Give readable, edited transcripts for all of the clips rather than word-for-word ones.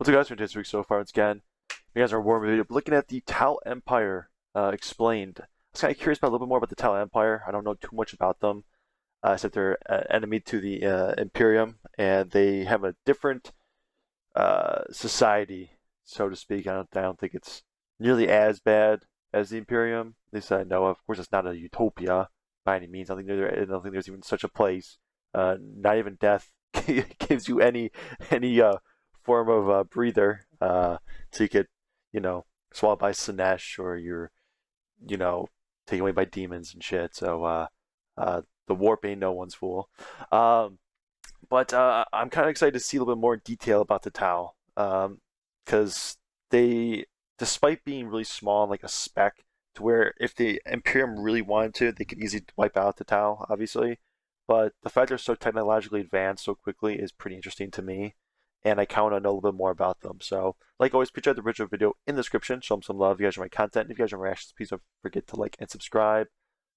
What's up, guys? For this week so far, once again, you guys are warm video looking at the Tau Empire explained. I was kind of curious about a little bit more about the Tau Empire. I don't know too much about them, except they're enemy to the Imperium, and they have a different society, so to speak. I don't think it's nearly as bad as the Imperium. At least I know of. Of course, it's not a utopia by any means. I don't think there's even such a place. Not even death gives you any form of breather, so you get, swallowed by Sinesh, or you're, taken away by demons and shit. So the warp ain't no one's fool. But I'm kind of excited to see a little bit more detail about the Tau, because they, despite being really small and like a speck, to where if the Imperium really wanted to, they could easily wipe out the Tau, obviously. But the fact they're so technologically advanced so quickly is pretty interesting to me, and I kind of want to know a little bit more about them. So, like always, please check the original video in the description. Show them some love. If you guys enjoy my content, if you guys enjoy my reactions, please don't forget to like and subscribe.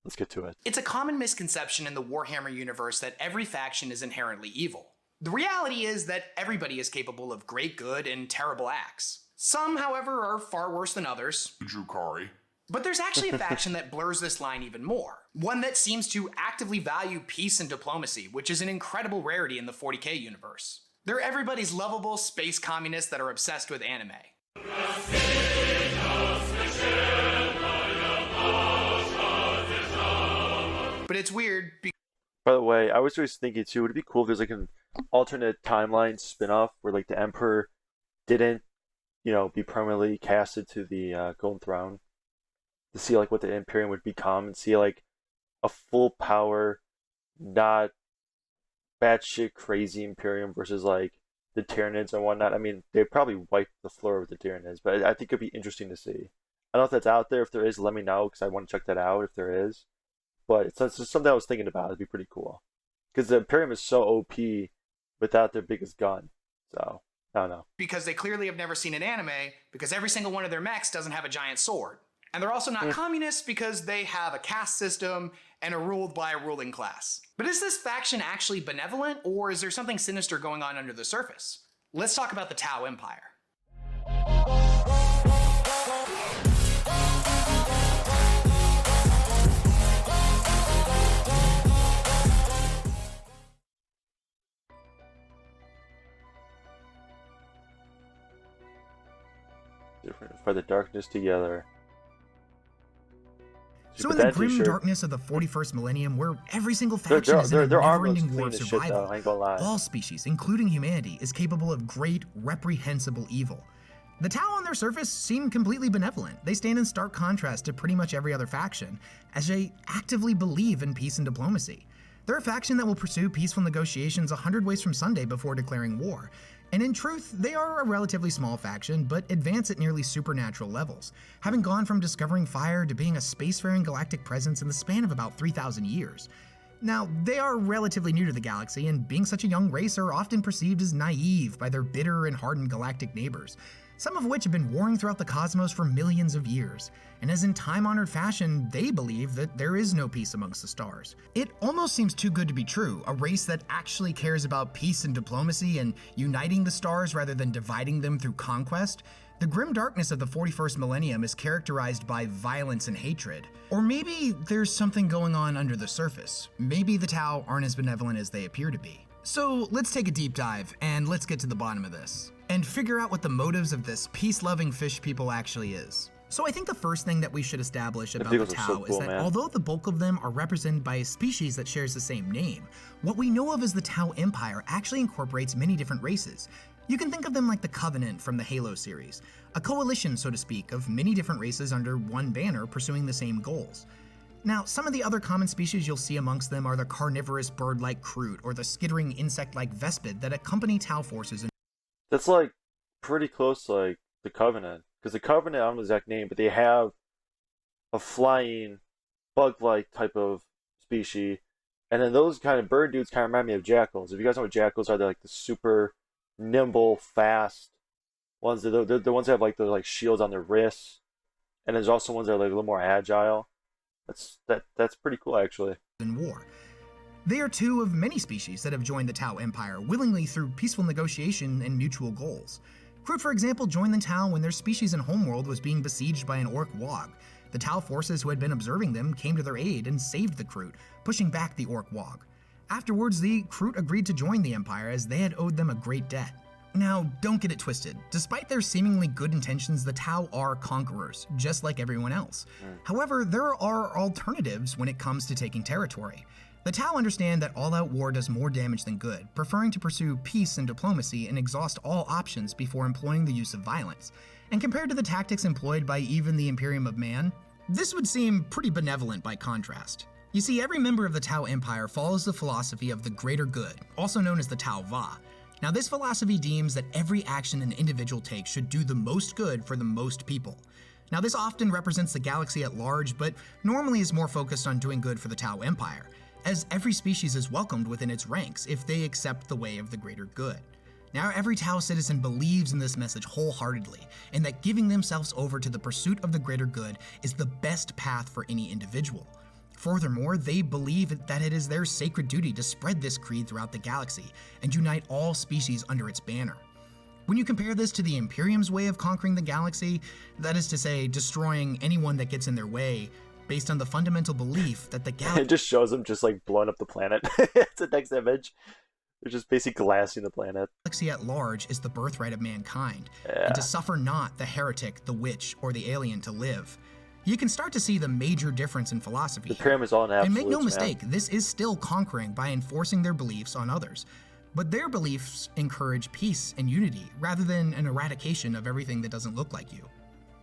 Let's get to it. It's a common misconception in the Warhammer universe that every faction is inherently evil. The reality is that everybody is capable of great good and terrible acts. Some, however, are far worse than others. Drukari. But there's actually a faction that blurs this line even more. One that seems to actively value peace and diplomacy, which is an incredible rarity in the 40k universe. They're everybody's lovable space communists that are obsessed with anime. But it's weird because By the way, I was always thinking too, would it be cool if there's like an alternate timeline spin-off where like the Emperor didn't, be permanently casted to the Golden Throne, to see like what the Imperium would become, and see like a full power, not batshit crazy Imperium versus like the Tyranids and whatnot. I mean, they probably wiped the floor with the Tyranids, but I think it'd be interesting to see. I don't know if that's out there. If there is, let me know, because I want to check that out if there is. But it's just something I was thinking about. It'd be pretty cool, because the Imperium is so OP without their biggest gun. So I don't know. because they clearly have never seen an anime, because every single one of their mechs doesn't have a giant sword. And they're also not communists because they have a caste system and are ruled by a ruling class. But is this faction actually benevolent, or is there something sinister going on under the surface? Let's talk about the Tau Empire. Different fight the darkness together. So in the grim darkness of the 41st millennium, where every single faction is in a their armor's never-ending war clean of as shit, though. survival, I ain't gonna lie. all species, including humanity, is capable of great, reprehensible evil. The Tau on their surface seem completely benevolent. They stand in stark contrast to pretty much every other faction, as they actively believe in peace and diplomacy. They're a faction that will pursue peaceful negotiations 100 ways from Sunday before declaring war. And in truth, they are a relatively small faction, but advance at nearly supernatural levels, having gone from discovering fire to being a spacefaring galactic presence in the span of about 3,000 years. Now, they are relatively new to the galaxy, and being such a young race are often perceived as naive by their bitter and hardened galactic neighbors, some of which have been warring throughout the cosmos for millions of years. And as in time-honored fashion, they believe that there is no peace amongst the stars. It almost seems too good to be true, a race that actually cares about peace and diplomacy and uniting the stars rather than dividing them through conquest. The grim darkness of the 41st millennium is characterized by violence and hatred. Or maybe there's something going on under the surface. Maybe the Tau aren't as benevolent as they appear to be. So let's take a deep dive, and let's get to the bottom of this, and figure out what the motives of this peace-loving fish people actually is. So I think the first thing that we should establish about the Tau is that although the bulk of them are represented by a species that shares the same name, what we know of as the Tau Empire actually incorporates many different races. You can think of them like the Covenant from the Halo series, a coalition, so to speak, of many different races under one banner pursuing the same goals. Now, some of the other common species you'll see amongst them are the carnivorous bird-like Kroot or the skittering insect-like Vespid that accompany Tau forces. That's like pretty close to like the Covenant, because the Covenant, I don't know the exact name, but they have a flying bug-like type of species, and then those kind of bird dudes kind of remind me of jackals. If you guys know what jackals are, they're like the super nimble, fast ones. They're the ones that have like the shields on their wrists, and there's also ones that are like a little more agile. That's pretty cool, actually. In war. They are two of many species that have joined the Tau Empire willingly through peaceful negotiation and mutual goals. Kroot, for example, joined the Tau when their species and homeworld was being besieged by an orc wog. The Tau forces who had been observing them came to their aid and saved the Kroot, pushing back the orc wog. Afterwards, the Kroot agreed to join the Empire as they had owed them a great debt. Now, don't get it twisted. Despite their seemingly good intentions, the Tau are conquerors, just like everyone else. However, there are alternatives when it comes to taking territory. The Tau understand that all-out war does more damage than good, preferring to pursue peace and diplomacy and exhaust all options before employing the use of violence. And compared to the tactics employed by even the Imperium of Man, this would seem pretty benevolent by contrast. You see, every member of the Tau Empire follows the philosophy of the greater good, also known as the Tau Va. Now, this philosophy deems that every action an individual takes should do the most good for the most people. Now, this often represents the galaxy at large, but normally is more focused on doing good for the Tau Empire, as every species is welcomed within its ranks if they accept the way of the greater good. Now, every Tau citizen believes in this message wholeheartedly, and that giving themselves over to the pursuit of the greater good is the best path for any individual. Furthermore, they believe that it is their sacred duty to spread this creed throughout the galaxy and unite all species under its banner. When you compare this to the Imperium's way of conquering the galaxy, that is to say, destroying anyone that gets in their way, based on the fundamental belief that the galaxy— It just shows them just like blowing up the planet. It's the next image. They're just basically glassing the planet. galaxy at large is the birthright of mankind, Yeah. and to suffer not the heretic, the witch, or the alien to live. You can start to see the major difference in philosophy The here. pyramid's all in And absolutes, make no mistake, man. this is still conquering by enforcing their beliefs on others. But their beliefs encourage peace and unity, rather than an eradication of everything that doesn't look like you.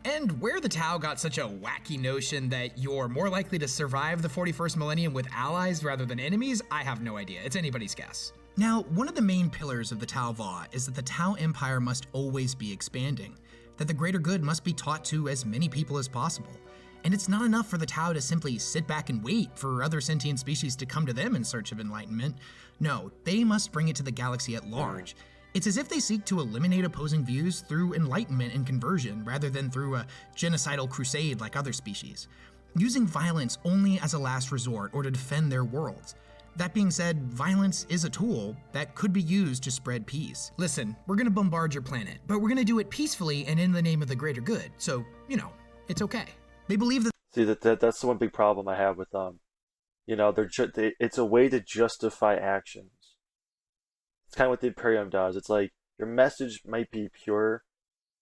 And where the Tau got such a wacky notion that you're more likely to survive the 41st millennium with allies rather than enemies, I have no idea. It's anybody's guess. Now, one of the main pillars of the Tau Va is that the Tau Empire must always be expanding, that the greater good must be taught to as many people as possible. And it's not enough for the Tau to simply sit back and wait for other sentient species to come to them in search of enlightenment. No, they must bring it to the galaxy at large. It's as if they seek to eliminate opposing views through enlightenment and conversion, rather than through a genocidal crusade like other species, using violence only as a last resort or to defend their worlds. That being said, violence is a tool that could be used to spread peace. Listen, we're gonna bombard your planet, but we're gonna do it peacefully and in the name of the greater good, so, it's okay. They believe that— See, that's the one big problem I have with them. It's a way to justify actions. It's kind of what the Imperium does. It's like your message might be pure,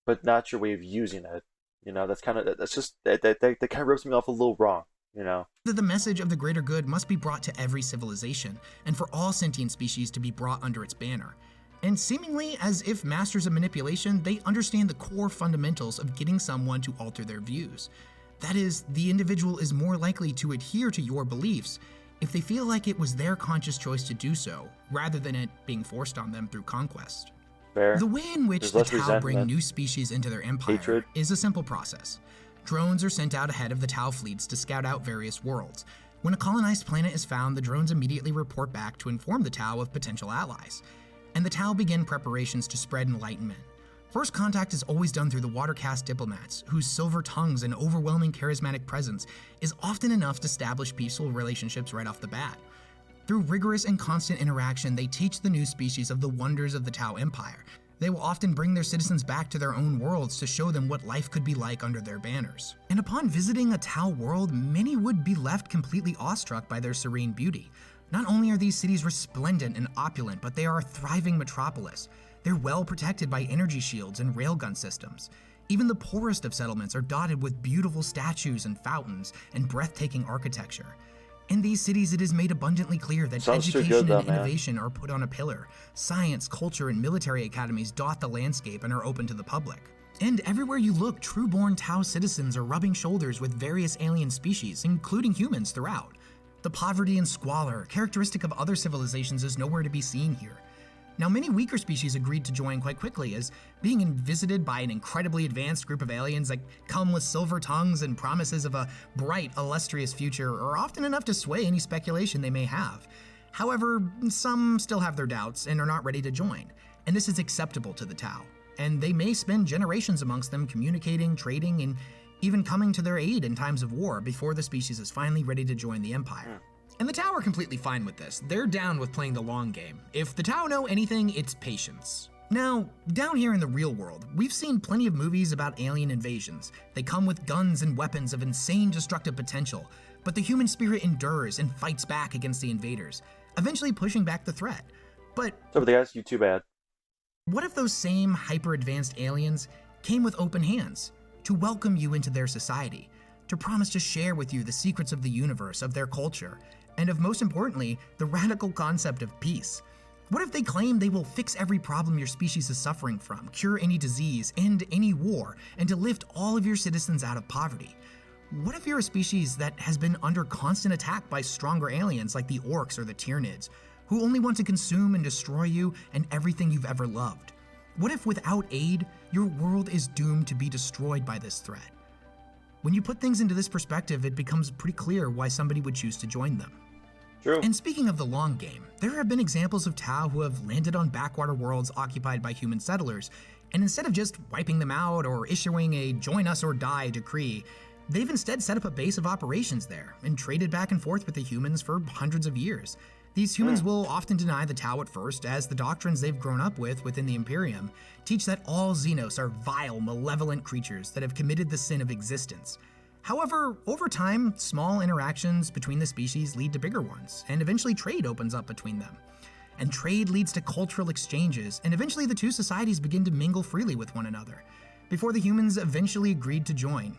but not your way of using it. That kind of rubs me off a little wrong. that the message of the greater good must be brought to every civilization, and for all sentient species to be brought under its banner. And seemingly as if masters of manipulation, they understand the core fundamentals of getting someone to alter their views. That is, the individual is more likely to adhere to your beliefs if they feel like it was their conscious choice to do so, rather than it being forced on them through conquest. Fair. The way in which There's the less Tau bring resentment. new species into their empire Hatred. is a simple process. Drones are sent out ahead of the Tau fleets to scout out various worlds. When a colonized planet is found, the drones immediately report back to inform the Tau of potential allies. And the Tau begin preparations to spread enlightenment. First contact is always done through the water-caste diplomats, whose silver tongues and overwhelming charismatic presence is often enough to establish peaceful relationships right off the bat. Through rigorous and constant interaction, they teach the new species of the wonders of the Tau Empire. They will often bring their citizens back to their own worlds to show them what life could be like under their banners. And upon visiting a Tau world, many would be left completely awestruck by their serene beauty. Not only are these cities resplendent and opulent, but they are a thriving metropolis. They're well protected by energy shields and railgun systems. Even the poorest of settlements are dotted with beautiful statues and fountains and breathtaking architecture. In these cities, it is made abundantly clear that Sounds too education good, though, and man. innovation are put on a pillar. Science, culture, and military academies dot the landscape and are open to the public. And everywhere you look, true-born Tau citizens are rubbing shoulders with various alien species, including humans throughout. The poverty and squalor, characteristic of other civilizations, is nowhere to be seen here. Now, many weaker species agreed to join quite quickly, as being visited by an incredibly advanced group of aliens that come with silver tongues and promises of a bright, illustrious future are often enough to sway any speculation they may have. However, some still have their doubts and are not ready to join, and this is acceptable to the Tau. And they may spend generations amongst them communicating, trading, and even coming to their aid in times of war before the species is finally ready to join the Empire. And the Tau are completely fine with this. They're down with playing the long game. If the Tau know anything, it's patience. Now, down here in the real world, we've seen plenty of movies about alien invasions. They come with guns and weapons of insane destructive potential, but the human spirit endures and fights back against the invaders, eventually pushing back the threat. But So, but guys, you too bad. what if those same hyper-advanced aliens came with open hands to welcome you into their society, to promise to share with you the secrets of the universe, of their culture, and of most importantly, the radical concept of peace? What if they claim they will fix every problem your species is suffering from, cure any disease, end any war, and to lift all of your citizens out of poverty? What if you're a species that has been under constant attack by stronger aliens like the orcs or the Tyranids, who only want to consume and destroy you and everything you've ever loved? What if without aid, your world is doomed to be destroyed by this threat? When you put things into this perspective, it becomes pretty clear why somebody would choose to join them. True. And speaking of the long game, there have been examples of Tau who have landed on backwater worlds occupied by human settlers, and instead of just wiping them out or issuing a join us or die decree, they've instead set up a base of operations there and traded back and forth with the humans for hundreds of years. These humans will often deny the Tau at first, as the doctrines they've grown up with within the Imperium teach that all Xenos are vile, malevolent creatures that have committed the sin of existence. However, over time, small interactions between the species lead to bigger ones, and eventually trade opens up between them. And trade leads to cultural exchanges, and eventually the two societies begin to mingle freely with one another, before the humans eventually agreed to join.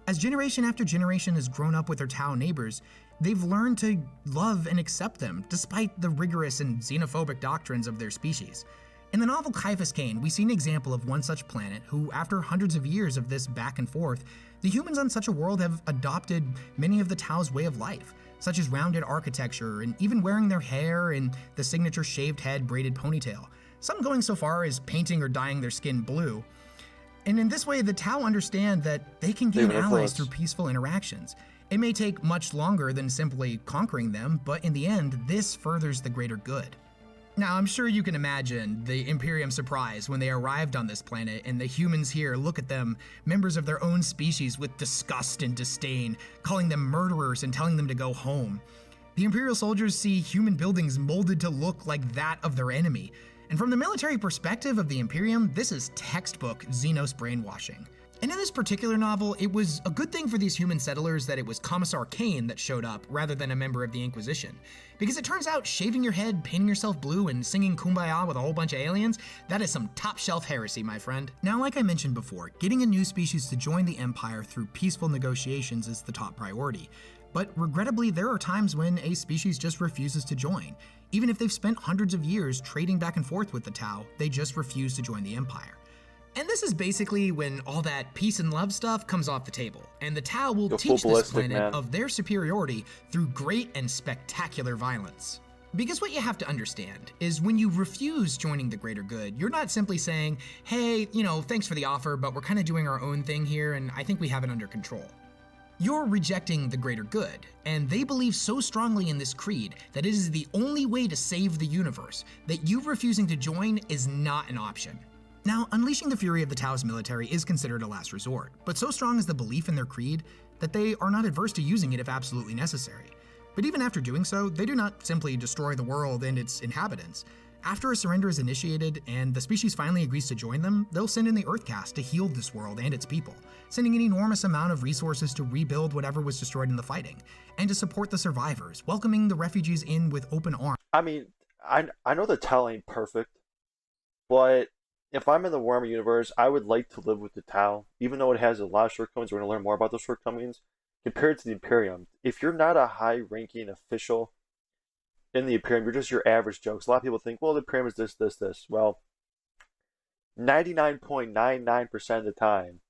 As generation after generation has grown up with their Tau neighbors, they've learned to love and accept them, despite the rigorous and xenophobic doctrines of their species. In the novel Caiaphas Cain, we see an example of one such planet who, after hundreds of years of this back and forth, the humans on such a world have adopted many of the Tau's way of life, such as rounded architecture and even wearing their hair and the signature shaved head braided ponytail, some going so far as painting or dyeing their skin blue. And in this way, the Tau understand that they can gain allies through peaceful interactions. It may take much longer than simply conquering them, but in the end, this furthers the greater good. Now, I'm sure you can imagine the Imperium's surprise when they arrived on this planet and the humans here look at them, members of their own species, with disgust and disdain, calling them murderers and telling them to go home. The Imperial soldiers see human buildings molded to look like that of their enemy. And from the military perspective of the Imperium, this is textbook Xenos brainwashing. And in this particular novel, it was a good thing for these human settlers that it was Commissar Cain that showed up rather than a member of the Inquisition. Because it turns out shaving your head, painting yourself blue, and singing Kumbaya with a whole bunch of aliens, that is some top shelf heresy, my friend. Now, like I mentioned before, getting a new species to join the Empire through peaceful negotiations is the top priority. But regrettably, there are times when a species just refuses to join. Even if they've spent hundreds of years trading back and forth with the Tau, they just refuse to join the Empire. And this is basically when all that peace and love stuff comes off the table, and the Tau will teach this planet of their superiority through great and spectacular violence. Because what you have to understand is when you refuse joining the greater good, you're not simply saying, hey, thanks for the offer, but we're kind of doing our own thing here, and I think we have it under control. You're rejecting the greater good, and they believe so strongly in this creed that it is the only way to save the universe that you refusing to join is not an option. Now, unleashing the fury of the Tau's military is considered a last resort, but so strong is the belief in their creed that they are not adverse to using it if absolutely necessary. But even after doing so, they do not simply destroy the world and its inhabitants. After a surrender is initiated and the species finally agrees to join them, they'll send in the Earthcast to heal this world and its people, sending an enormous amount of resources to rebuild whatever was destroyed in the fighting, and to support the survivors, welcoming the refugees in with open arms. I mean, I know the Tau ain't perfect, but if I'm in the Warhammer universe, I would like to live with the Tau, even though it has a lot of shortcomings. We're going to learn more about those shortcomings. Compared to the Imperium, if you're not a high-ranking official in the Imperium, you're just your average Joe. 'Cause a lot of people think, well, the Imperium is this, this, this. Well, 99.99% of the time,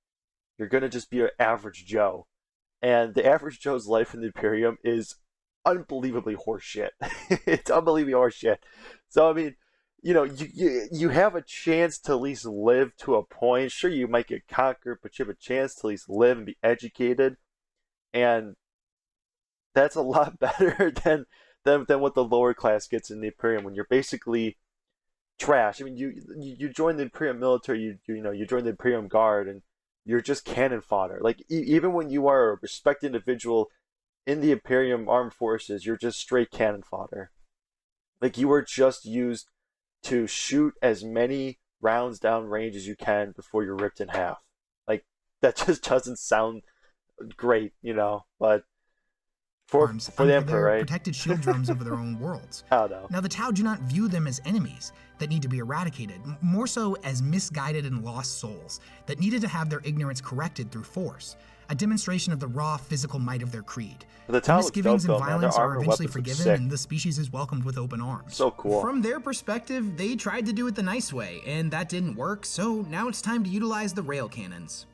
you're going to just be an average Joe. And the average Joe's life in the Imperium is unbelievably horseshit. It's unbelievably horseshit. So, I mean, you have a chance to at least live to a point. Sure, you might get conquered, but you have a chance to at least live and be educated. And that's a lot better than what the lower class gets in the Imperium when you're basically trash. I mean, you join the Imperium military, you join the Imperium Guard, and you're just cannon fodder. Like even when you are a respected individual in the Imperium armed forces, you're just straight cannon fodder. Like you were just used to shoot as many rounds down range as you can before you're ripped in half. Like that just doesn't sound great, but arms for the under Emperor, their right? protected shield drones over their own worlds. I don't know. Now, the Tau do not view them as enemies that need to be eradicated, more so as misguided and lost souls that needed to have their ignorance corrected through force, a demonstration of the raw physical might of their creed. But the The Tau looks dope misgivings and though, man. Their violence are armor eventually weapons look forgiven, sick. and the species is welcomed with open arms. So cool. From their perspective, they tried to do it the nice way, and that didn't work, so now it's time to utilize the rail cannons.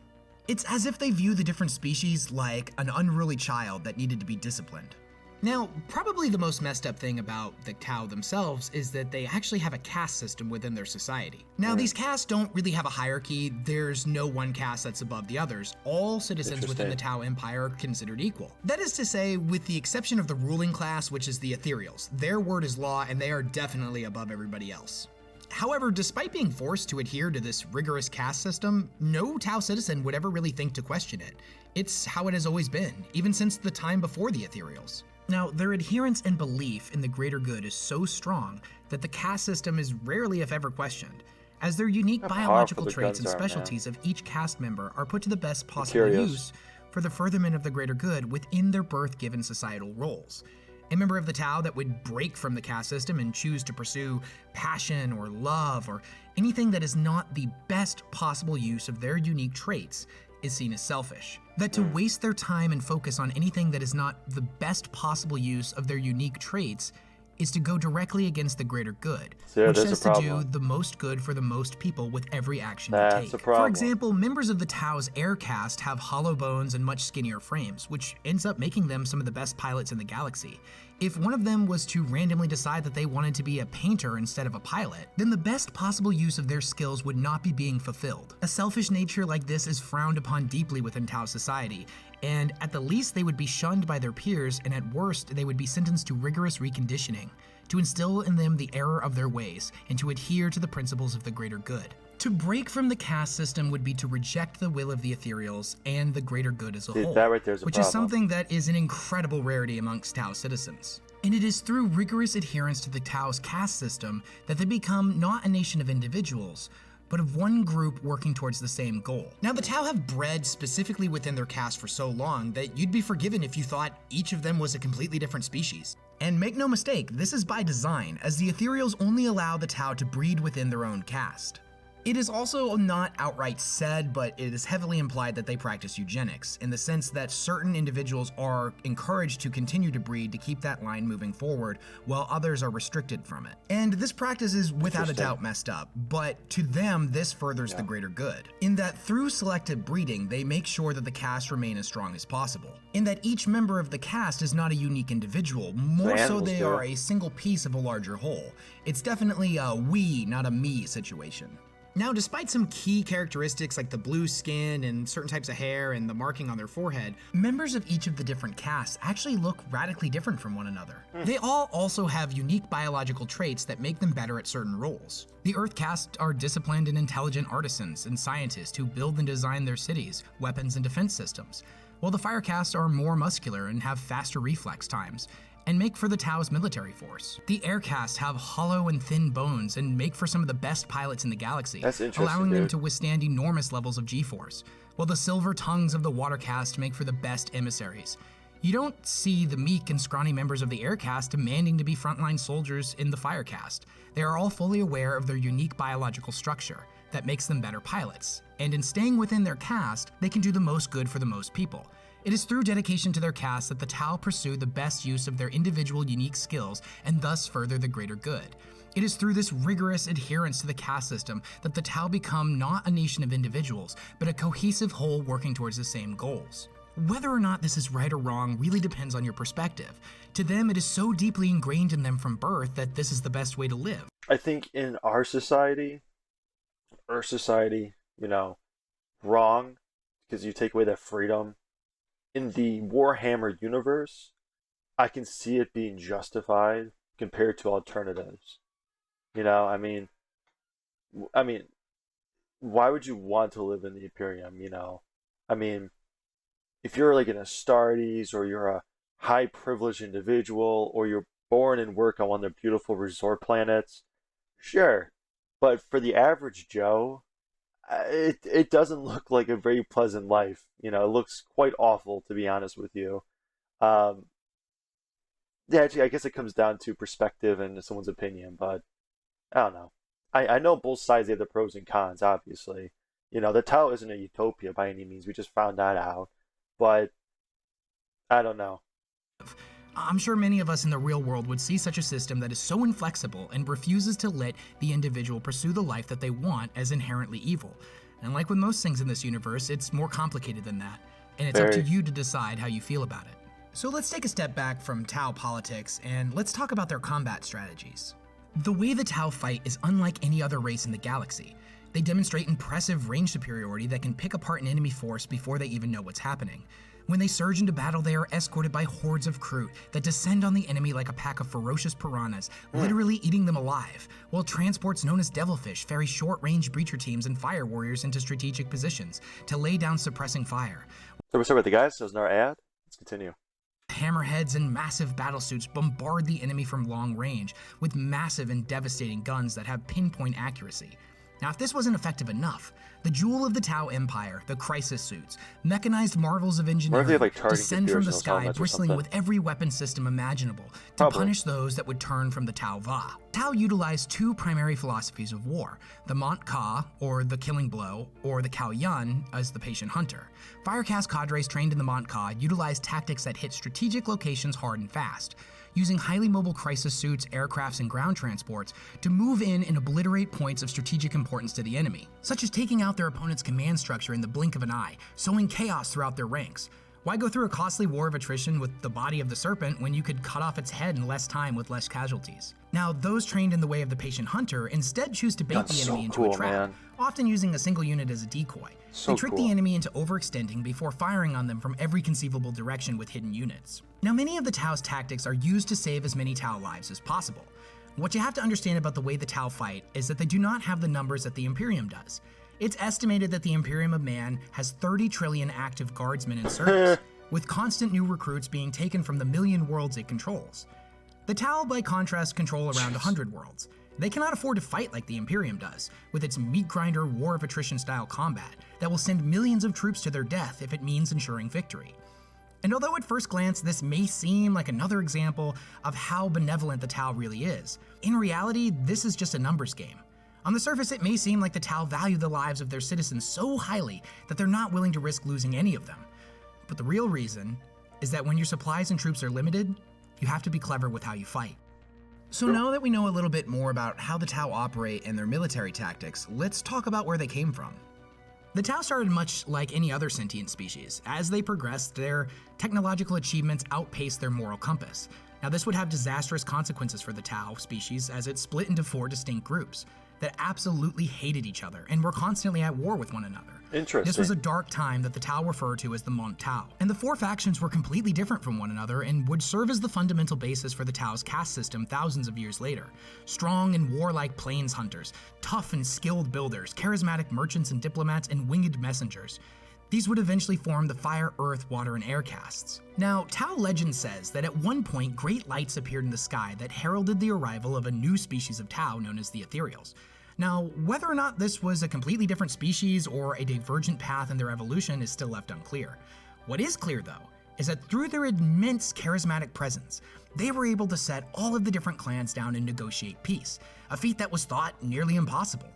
It's as if they view the different species like an unruly child that needed to be disciplined. Now, probably the most messed up thing about the Tau themselves is that they actually have a caste system within their society. Now, these castes don't really have a hierarchy. There's no one caste that's above the others. All citizens within the Tau Empire are considered equal. That is to say, with the exception of the ruling class, which is the Ethereals. Their word is law, and they are definitely above everybody else. However, despite being forced to adhere to this rigorous caste system, no Tau citizen would ever really think to question it. It's how it has always been, even since the time before the Ethereals. Now, their adherence and belief in the greater good is so strong that the caste system is rarely, if ever, questioned, as their unique biological traits and specialties of each caste member are put to the best possible use for the furtherment of the greater good within their birth-given societal roles. A member of the Tau that would break from the caste system and choose to pursue passion or love or anything that is not the best possible use of their unique traits is seen as selfish. That to waste their time and focus on anything that is not the best possible use of their unique traits is to go directly against the greater good, which says to do the most good for the most people with every action you take. For example, members of the Tau's air caste have hollow bones and much skinnier frames, which ends up making them some of the best pilots in the galaxy. If one of them was to randomly decide that they wanted to be a painter instead of a pilot, then the best possible use of their skills would not be being fulfilled. A selfish nature like this is frowned upon deeply within Tau society, and at the least they would be shunned by their peers, and at worst they would be sentenced to rigorous reconditioning, to instill in them the error of their ways, and to adhere to the principles of the greater good. To break from the caste system would be to reject the will of the Ethereals and the greater good as a whole, which is something that is an incredible rarity amongst Tau citizens. And it is through rigorous adherence to the Tau's caste system that they become not a nation of individuals, but of one group working towards the same goal. Now, the Tau have bred specifically within their caste for so long that you'd be forgiven if you thought each of them was a completely different species. And make no mistake, this is by design, as the Ethereals only allow the Tau to breed within their own caste. It is also not outright said, but it is heavily implied that they practice eugenics, in the sense that certain individuals are encouraged to continue to breed to keep that line moving forward, while others are restricted from it. And this practice is without a doubt messed up, but to them, this furthers the greater good, in that through selective breeding, they make sure that the caste remain as strong as possible, in that each member of the caste is not a unique individual, more so they are a single piece of a larger whole. It's definitely a we, not a me situation. Now, despite some key characteristics like the blue skin and certain types of hair and the marking on their forehead, members of each of the different castes actually look radically different from one another. They all also have unique biological traits that make them better at certain roles. The Earth caste are disciplined and intelligent artisans and scientists who build and design their cities, weapons, and defense systems, while the Fire caste are more muscular and have faster reflex times, and make for the Tau's military force. The Air caste have hollow and thin bones and make for some of the best pilots in the galaxy, allowing them to withstand enormous levels of G-force, while the Silver tongues of the Water caste make for the best emissaries. You don't see the meek and scrawny members of the Air caste demanding to be frontline soldiers in the Fire caste. They are all fully aware of their unique biological structure that makes them better pilots, and in staying within their caste, they can do the most good for the most people. It is through dedication to their caste that the Tau pursue the best use of their individual unique skills and thus further the greater good. It is through this rigorous adherence to the caste system that the Tau become not a nation of individuals, but a cohesive whole working towards the same goals. Whether or not this is right or wrong really depends on your perspective. To them, it is so deeply ingrained in them from birth that this is the best way to live. I think in our society, wrong, because you take away that freedom. In the Warhammer universe, I can see it being justified compared to alternatives. I mean, why would you want to live in the Imperium? I mean, if you're like an Astartes, or you're a high privileged individual, or you're born and work on one of their beautiful resort planets, Sure, but for the average Joe, it doesn't look like a very pleasant life. You know, it looks quite awful, to be honest with you. Um, yeah, actually, I guess it comes down to perspective and someone's opinion, but I don't know. I know both sides have the pros and cons, obviously. You know, the Tao isn't a utopia by any means. We just found that out. But I don't know. I'm sure many of us in the real world would see such a system that is so inflexible and refuses to let the individual pursue the life that they want as inherently evil. And like with most things in this universe, it's more complicated than that, and it's up to Very. you to decide how you feel about it. So let's take a step back from Tau politics and let's talk about their combat strategies. The way the Tau fight is unlike any other race in the galaxy. They demonstrate impressive range superiority that can pick apart an enemy force before they even know what's happening. When they surge into battle, they are escorted by hordes of Kroot that descend on the enemy like a pack of ferocious piranhas, literally eating them alive, while transports known as Devilfish ferry short-range breacher teams and fire warriors into strategic positions to lay down suppressing fire. So we're sorry about the guys. So there's another ad. Let's continue. Hammerheads and massive battlesuits bombard the enemy from long range with massive and devastating guns that have pinpoint accuracy. Now, if this wasn't effective enough, the jewel of the Tau Empire, the Crisis Suits, mechanized marvels of Wonder if engineering, they have like targeting descend from computers the in those sky helmets or bristling something. with every weapon system imaginable to Probably. punish those that would turn from the Tau Va. Tau utilized two primary philosophies of war, the Mont Ka, or the killing blow, or the Cao Yun, as the patient hunter. Firecast cadres trained in the Mont Ka utilized tactics that hit strategic locations hard and fast, using highly mobile crisis suits, aircrafts, and ground transports to move in and obliterate points of strategic importance to the enemy, such as taking out their opponent's command structure in the blink of an eye, sowing chaos throughout their ranks. Why go through a costly war of attrition with the body of the serpent when you could cut off its head in less time with less casualties? Now, those trained in the way of the patient hunter instead choose to bait That's the so enemy into cool, a trap, man. often using a single unit as a decoy. So They trick cool. the enemy into overextending before firing on them from every conceivable direction with hidden units. Now, many of the Tau's tactics are used to save as many Tau lives as possible. What you have to understand about the way the Tau fight is that they do not have the numbers that the Imperium does. It's estimated that the Imperium of Man has 30 trillion active guardsmen in service, with constant new recruits being taken from the million worlds it controls. The Tau, by contrast, control around 100 worlds. They cannot afford to fight like the Imperium does, with its meat grinder war of attrition style combat that will send millions of troops to their death if it means ensuring victory. And although at first glance this may seem like another example of how benevolent the Tau really is, in reality this is just a numbers game. On the surface it may seem like the Tau value the lives of their citizens so highly that they're not willing to risk losing any of them. But the real reason is that when your supplies and troops are limited, you have to be clever with how you fight. So now that we know a little bit more about how the Tau operate and their military tactics, let's talk about where they came from. The Tau started much like any other sentient species. As they progressed, their technological achievements outpaced their moral compass. Now this would have disastrous consequences for the Tau species as it split into 4 distinct groups that absolutely hated each other and were constantly at war with one another. Interesting. This was a dark time that the Tau referred to as the Mont Tau, and the 4 factions were completely different from one another and would serve as the fundamental basis for the Tau's caste system thousands of years later. Strong and warlike plains hunters, tough and skilled builders, charismatic merchants and diplomats, and winged messengers. These would eventually form the fire, earth, water, and air castes. Now, Tau legend says that at one point great lights appeared in the sky that heralded the arrival of a new species of Tau known as the Ethereals. Now, whether or not this was a completely different species or a divergent path in their evolution is still left unclear. What is clear, though, is that through their immense charismatic presence, they were able to set all of the different clans down and negotiate peace, a feat that was thought nearly impossible.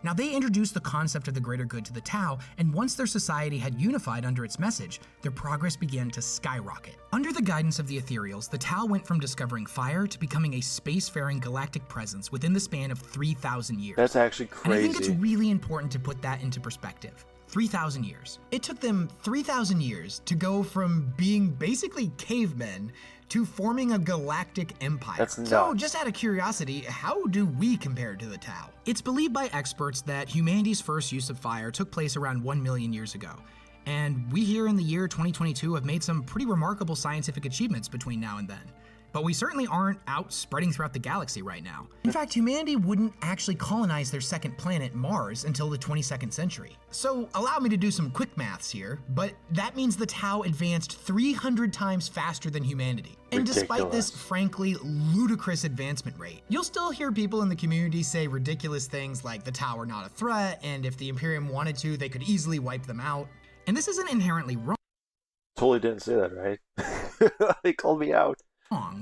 Now, they introduced the concept of the greater good to the Tau, and once their society had unified under its message, their progress began to skyrocket. Under the guidance of the Ethereals, the Tau went from discovering fire to becoming a spacefaring galactic presence within the span of 3,000 years. That's actually And I crazy. think it's really important to put that into perspective. 3,000 years. It took them 3,000 years to go from being basically cavemen to forming a galactic empire. That's So, nuts. just out of curiosity, how do we compare to the Tau? It's believed by experts that humanity's first use of fire took place around 1 million years ago. And we here in the year 2022 have made some pretty remarkable scientific achievements between now and then. but we certainly aren't out spreading throughout the galaxy right now. In fact, humanity wouldn't actually colonize their second planet, Mars, until the 22nd century. So allow me to do some quick maths here, but that means the Tau advanced 300 times faster than humanity. And despite this frankly ludicrous advancement rate, you'll still hear people in the community say ridiculous things like the Tau are not a threat, and if the Imperium wanted to, they could easily wipe them out. And this isn't inherently wrong. Totally didn't say that, right? They called me out.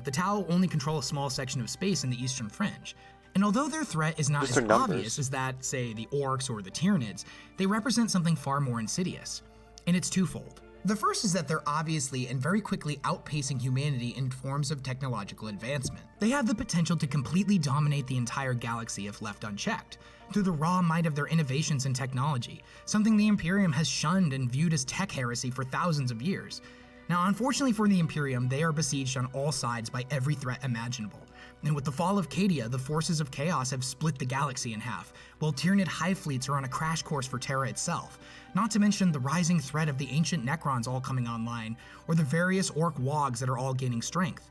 The Tau only control a small section of space in the eastern fringe. And although their threat is not as obvious as that, say, the orcs or the Tyranids, they represent something far more insidious. And it's twofold. The first is that they're obviously and very quickly outpacing humanity in forms of technological advancement. They have the potential to completely dominate the entire galaxy if left unchecked, through the raw might of their innovations in technology, something the Imperium has shunned and viewed as tech heresy for thousands of years. Now, unfortunately for the Imperium, they are besieged on all sides by every threat imaginable. And with the fall of Cadia, the forces of chaos have split the galaxy in half, while Tyranid hive fleets are on a crash course for Terra itself, not to mention the rising threat of the ancient Necrons all coming online, or the various orc wogs that are all gaining strength.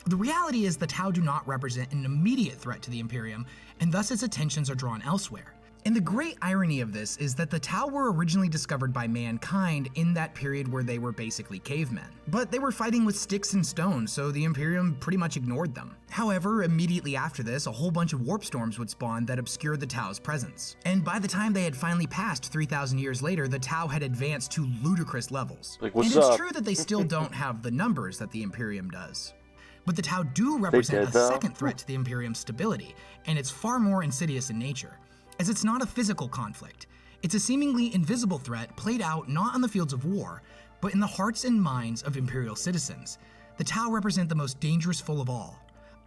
The reality is the Tau do not represent an immediate threat to the Imperium, and thus its attentions are drawn elsewhere. And the great irony of this is that the Tau were originally discovered by mankind in that period where they were basically cavemen. But they were fighting with sticks and stones, so the Imperium pretty much ignored them. However, immediately after this, a whole bunch of warp storms would spawn that obscured the Tau's presence. And by the time they had finally passed 3,000 years later, the Tau had advanced to ludicrous levels. Like, and it's true that they still don't have the numbers that the Imperium does. But the Tau do represent a second threat to the Imperium's stability, and it's far more insidious in nature, as it's not a physical conflict. It's a seemingly invisible threat played out not on the fields of war, but in the hearts and minds of Imperial citizens. The Tau represent the most dangerous foe of all,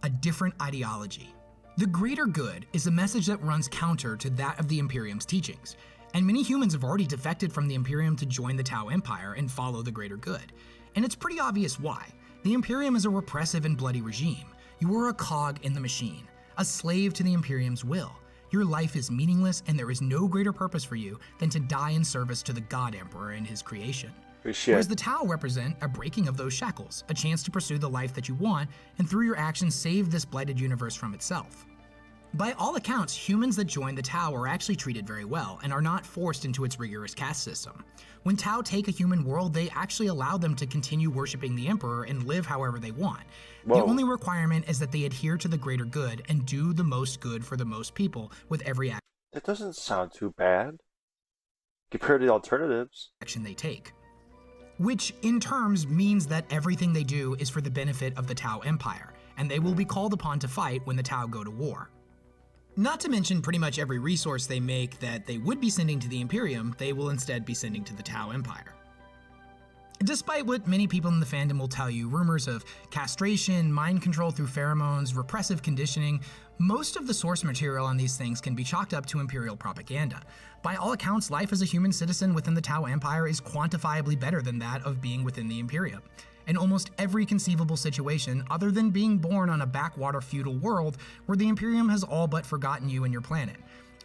a different ideology. The greater good is a message that runs counter to that of the Imperium's teachings, and many humans have already defected from the Imperium to join the Tau Empire and follow the greater good. And it's pretty obvious why. The Imperium is a repressive and bloody regime. You are a cog in the machine, a slave to the Imperium's will. Your life is meaningless, and there is no greater purpose for you than to die in service to the God Emperor and his creation. Whereas the Tau represent a breaking of those shackles, a chance to pursue the life that you want, and through your actions save this blighted universe from itself. By all accounts, humans that join the Tau are actually treated very well and are not forced into its rigorous caste system. When Tau take a human world, they actually allow them to continue worshipping the Emperor and live however they want. The only requirement is that they adhere to the greater good and do the most good for the most people with every action. That doesn't sound too bad compared to the alternatives. Action they take. Which, in terms, means that everything they do is for the benefit of the Tau Empire, and they will be called upon to fight when the Tau go to war. Not to mention pretty much every resource they make that they would be sending to the Imperium, they will instead be sending to the Tau Empire. Despite what many people in the fandom will tell you, rumors of castration, mind control through pheromones, repressive conditioning, most of the source material on these things can be chalked up to Imperial propaganda. By all accounts, life as a human citizen within the Tau Empire is quantifiably better than that of being within the Imperium. In almost every conceivable situation, other than being born on a backwater feudal world where the Imperium has all but forgotten you and your planet.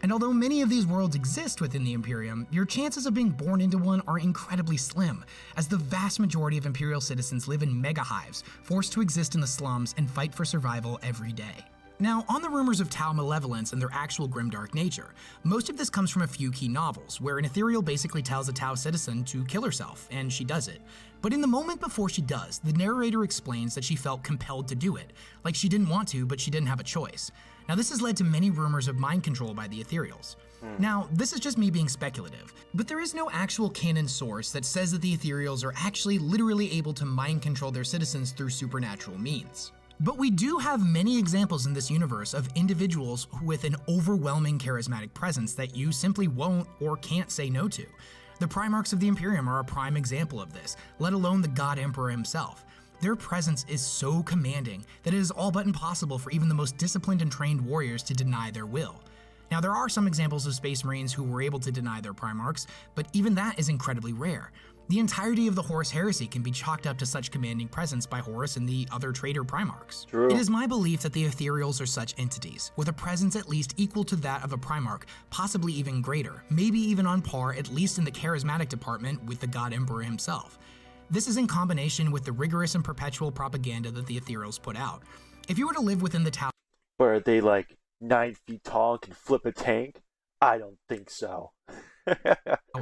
And although many of these worlds exist within the Imperium, your chances of being born into one are incredibly slim, as the vast majority of Imperial citizens live in mega hives, forced to exist in the slums and fight for survival every day. Now, on the rumors of Tau malevolence and their actual grimdark nature, most of this comes from a few key novels, where an ethereal basically tells a Tau citizen to kill herself, and she does it. But in the moment before she does, the narrator explains that she felt compelled to do it, like she didn't want to, but she didn't have a choice. Now, this has led to many rumors of mind control by the ethereals. Now, this is just me being speculative, but there is no actual canon source that says that the ethereals are actually literally able to mind control their citizens through supernatural means. But we do have many examples in this universe of individuals with an overwhelming charismatic presence that you simply won't or can't say no to. The Primarchs of the Imperium are a prime example of this, let alone the God Emperor himself. Their presence is so commanding that it is all but impossible for even the most disciplined and trained warriors to deny their will. Now, there are some examples of Space Marines who were able to deny their Primarchs, but even that is incredibly rare. The entirety of the Horus Heresy can be chalked up to such commanding presence by Horus and the other traitor Primarchs. True. It is my belief that the Ethereals are such entities, with a presence at least equal to that of a Primarch, possibly even greater, maybe even on par, at least in the charismatic department, with the God Emperor himself. This is in combination with the rigorous and perpetual propaganda that the Ethereals put out. If you were to live within the Tau But are they like 9 feet tall and can flip a tank? I don't think so.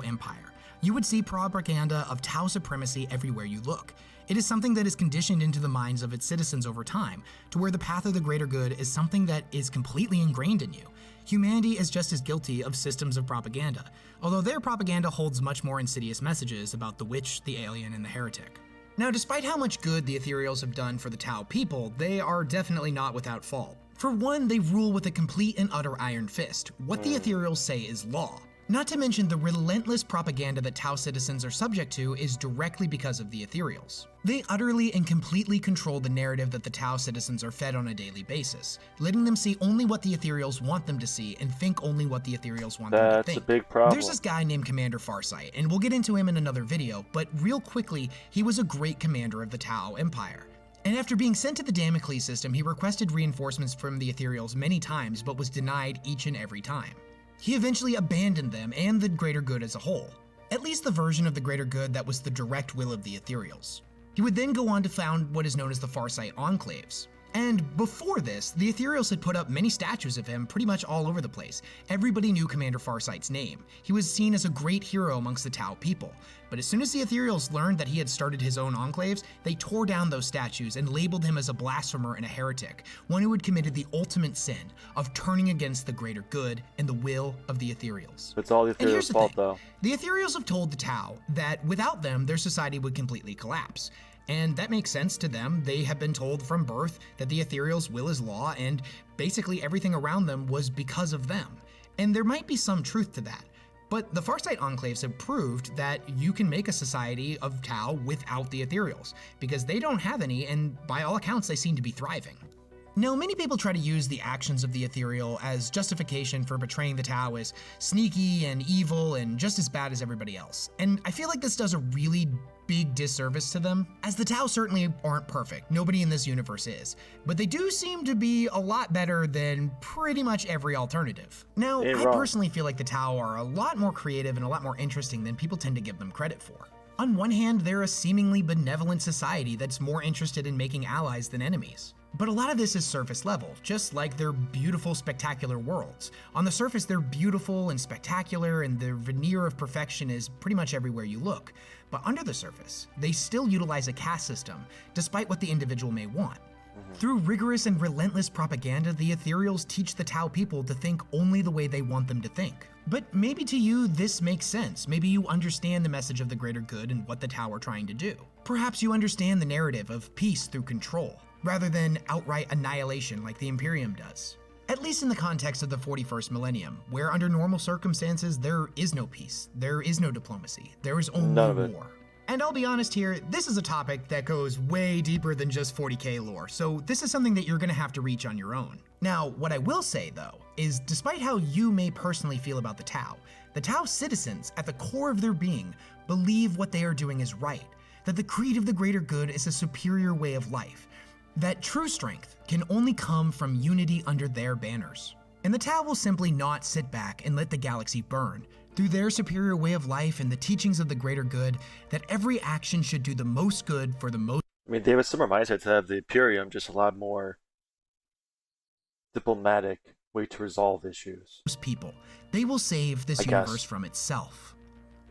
Empire, you would see propaganda of Tau supremacy everywhere you look. It is something that is conditioned into the minds of its citizens over time, to where the path of the greater good is something that is completely ingrained in you. Humanity is just as guilty of systems of propaganda, although their propaganda holds much more insidious messages about the witch, the alien, and the heretic. Now, despite how much good the Ethereals have done for the Tau people, they are definitely not without fault. For one, they rule with a complete and utter iron fist. What the Ethereals say is law. Not to mention the relentless propaganda that Tau citizens are subject to is directly because of the Ethereals. They utterly and completely control the narrative that the Tau citizens are fed on a daily basis, letting them see only what the Ethereals want them to see and think only what the Ethereals want them to think. That's a big problem. There's this guy named Commander Farsight, and we'll get into him in another video, but real quickly, he was a great commander of the Tau Empire. And after being sent to the Damocles system, he requested reinforcements from the Ethereals many times, but was denied each and every time. He eventually abandoned them and the greater good as a whole, at least the version of the greater good that was the direct will of the Ethereals. He would then go on to found what is known as the Farsight Enclaves. And before this, the Ethereals had put up many statues of him pretty much all over the place. Everybody knew Commander Farsight's name. He was seen as a great hero amongst the Tau people. But as soon as the Ethereals learned that he had started his own enclaves, they tore down those statues and labeled him as a blasphemer and a heretic, one who had committed the ultimate sin of turning against the greater good and the will of the Ethereals. It's all the Ethereals' fault, though. The Ethereals have told the Tau that without them, their society would completely collapse. And that makes sense to them. They have been told from birth that the Ethereals' will is law, and basically everything around them was because of them. And there might be some truth to that. But the Farsight Enclaves have proved that you can make a society of Tau without the Ethereals, because they don't have any, and by all accounts, they seem to be thriving. Now, many people try to use the actions of the Ethereal as justification for betraying the Tau as sneaky and evil and just as bad as everybody else. And I feel like this does a really big disservice to them, as the Tau certainly aren't perfect. Nobody in this universe is. But they do seem to be a lot better than pretty much every alternative. Now, I personally feel like the Tau are a lot more creative and a lot more interesting than people tend to give them credit for. On one hand, they're a seemingly benevolent society that's more interested in making allies than enemies. But a lot of this is surface level, just like their beautiful, spectacular worlds. On the surface, they're beautiful and spectacular, and their veneer of perfection is pretty much everywhere you look. But under the surface, they still utilize a caste system, despite what the individual may want. Through rigorous and relentless propaganda, the Ethereals teach the Tau people to think only the way they want them to think. But maybe to you, this makes sense. Maybe you understand the message of the greater good and what the Tau are trying to do. Perhaps you understand the narrative of peace through control, rather than outright annihilation like the Imperium does. At least in the context of the 41st millennium, where under normal circumstances there is no peace, there is no diplomacy, there is only war. And I'll be honest here, this is a topic that goes way deeper than just 40k lore, so this is something that you're gonna have to reach on your own. Now, what I will say though, is despite how you may personally feel about the Tau citizens, at the core of their being, believe what they are doing is right, that the creed of the greater good is a superior way of life, that true strength can only come from unity under their banners. And the Tau will simply not sit back and let the galaxy burn. Through their superior way of life and the teachings of the greater good, that every action should do the most good for the most. I mean, they have a similar mindset to have the Imperium, just a lot more diplomatic way to resolve issues. People. They will save this universe from itself.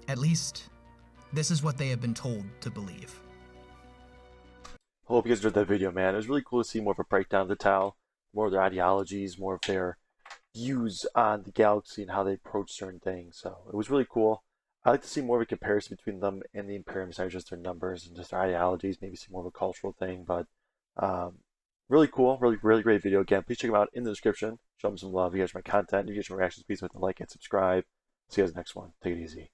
At least, this is what they have been told to believe. Hope you guys enjoyed that video, man. It was really cool to see more of a breakdown of the Tau, more of their ideologies, more of their views on the galaxy and how they approach certain things. So it was really cool. I like to see more of a comparison between them and the Imperium, besides just their numbers and just their ideologies, maybe see more of a cultural thing. But really cool, really great video. Again, please check them out in the description. Show them some love. If you guys like my content, if you guys want reactions, please hit the like and subscribe. See you guys next one. Take it easy.